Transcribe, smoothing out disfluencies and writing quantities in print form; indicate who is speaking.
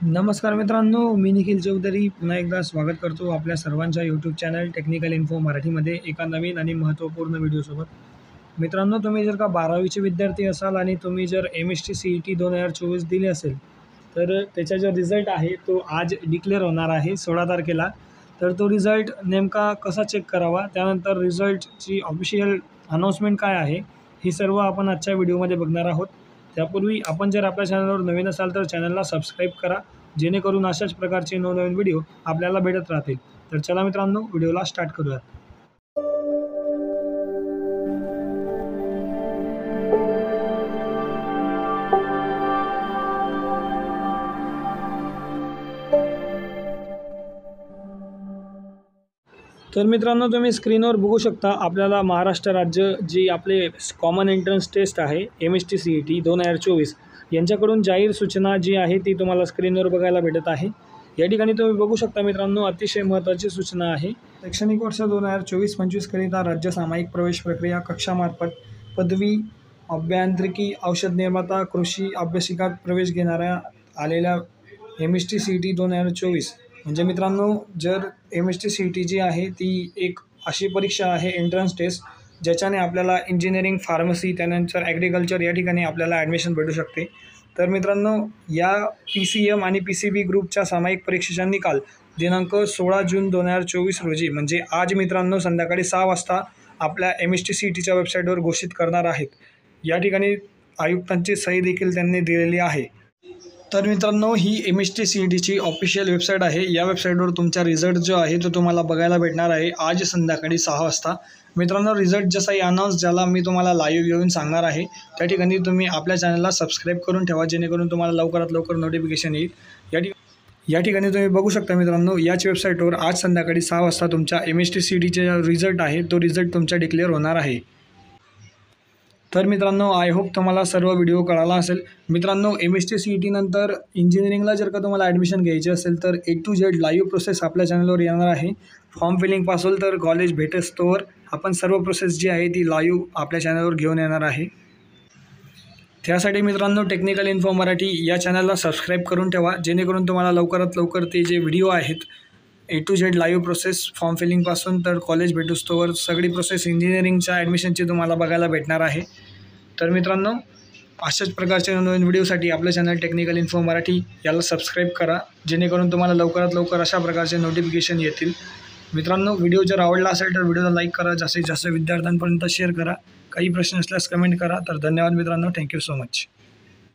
Speaker 1: नमस्कार मित्रांनो, मी निखिल चौधरी पुन्हा एकदा स्वागत करतो आपल्या सर्वांच्या यूट्यूब चॅनल टेक्निकल इन्फो मराठीमध्ये एका नवीन आणि महत्त्वपूर्ण व्हिडिओसोबत. मित्रांनो, तुम्ही जर का 12वीचे विद्यार्थी असाल आणि तुम्ही जर MST CET 2024 दिली असेल, तर त्याचा जो रिझल्ट आहे तो आज डिक्लेअर होणार आहे 16 तारखेला. तर तो रिझल्ट नेमका कसा चेक करावा, त्यानंतर रिझल्टची ऑफिशियल अनाऊन्समेंट काय आहे, हे सर्व आपण आजच्या व्हिडिओमध्ये बघणार आहोत. त्यापूर्वी आपण जर आपल्या चॅनलवर नवीन असाल तर चॅनलला सबस्क्राईब करा, जेणेकरून अशाच प्रकारचे नवनवीन व्हिडिओ आपल्याला भेटत राहतील. तर चला मित्रांनो, व्हिडिओला स्टार्ट करूया. तर मित्रांनो, तुम्ही स्क्रीनवर बघू शकता आपल्याला महाराष्ट्र राज्य जी आपले कॉमन एंट्रन्स टेस्ट आहे MST CET 2024 यांच्याकडून जाहीर सूचना जी आहे ती तुम्हाला स्क्रीनवर बघायला भेटत आहे. या ठिकाणी तुम्ही बघू शकता मित्रांनो, अतिशय महत्त्वाची सूचना आहे. शैक्षणिक वर्ष 2024-25 करिता राज्य सामायिक प्रवेश प्रक्रिया कक्षामार्फत पदवी अभियांत्रिकी औषध निर्माता कृषी अभ्यासिकात प्रवेश घेणाऱ्या आलेल्या MST CET 2024 म्हणजे मित्रांनो, जर MST CET जी आहे ती एक अशी परीक्षा आहे एंट्रन्स टेस्ट, ज्याच्याने आपल्याला इंजिनिअरिंग, फार्मसी, त्यानंतर ॲग्रिकल्चर या ठिकाणी आपल्याला ॲडमिशन भेटू शकते. तर मित्रांनो, या PCM आणि PCB ग्रुपच्या सामायिक परीक्षेचा निकाल दिनांक 16 जून 2024 रोजी म्हणजे आज मित्रांनो संध्याकाळी 6 वाजता आपल्या MST CETच्या वेबसाईटवर घोषित करणार आहेत. या ठिकाणी आयुक्तांची सही देखील त्यांनी दिलेली आहे. तर मित्रांनो, ही MST CETची ऑफिशियल वेबसाईट आहे. या वेबसाईटवर तुमचा रिझल्ट जो आहे तो तुम्हाला बघायला भेटणार आहे आज संध्याकाळी 6 वाजता. मित्रांनो, रिझल्ट जसाही अनाऊन्स झाला मी तुम्हाला लाईव्ह येऊन सांगणार आहे. त्या ठिकाणी तुम्ही आपल्या चॅनलला सबस्क्राईब करून ठेवा, जेणेकरून तुम्हाला लवकरात लवकर नोटिफिकेशन येईल. या ठिकाणी तुम्ही बघू शकता मित्रांनो, याच वेबसाईटवर आज संध्याकाळी 6 वाजता तुमचा MST CETचे रिझल्ट आहे तो रिझल्ट तुमचा डिक्लेअर होणार आहे. तर मित्रांनो, आय होप तुम्हाला सर्व व्हिडिओ कळाला असेल. मित्रांनो, MST CET नंतर इंजिनिअरिंगला जर का तुम्हाला ॲडमिशन घ्यायची असेल तर A to Z live process आपल्या चॅनलवर येणार आहे. फॉर्म फिलिंगपासून तर कॉलेज भेटेस्तोवर आपण सर्व प्रोसेस जी आहे ती लाईव्ह आपल्या चॅनलवर घेऊन येणार आहे. त्यासाठी मित्रांनो, टेक्निकल इन्फो मराठी या चॅनलला सबस्क्राईब करून ठेवा, जेणेकरून तुम्हाला लवकरात लवकर ते जे व्हिडिओ आहेत A to Z live process, form फिलिंगपासून तर कॉलेज भेटूस्तोवर सगळी प्रोसेस इंजिनिअरिंगच्या ॲडमिशनची तुम्हाला बघायला भेटणार आहे. तर मित्रांनो, अशाच प्रकारच्या नवीन व्हिडिओसाठी आपलं चॅनल टेक्निकल इन्फो मराठी याला सबस्क्राईब करा, जेणेकरून तुम्हाला लवकरात लवकर अशा प्रकारचे नोटिफिकेशन येतील. मित्रांनो, व्हिडिओ जर आवडला असेल तर व्हिडिओला लाईक करा, जास्तीत जास्त विद्यार्थ्यांपर्यंत शेअर करा. काही प्रश्न असल्यास कमेंट करा. तर धन्यवाद मित्रांनो, थँक्यू सो मच.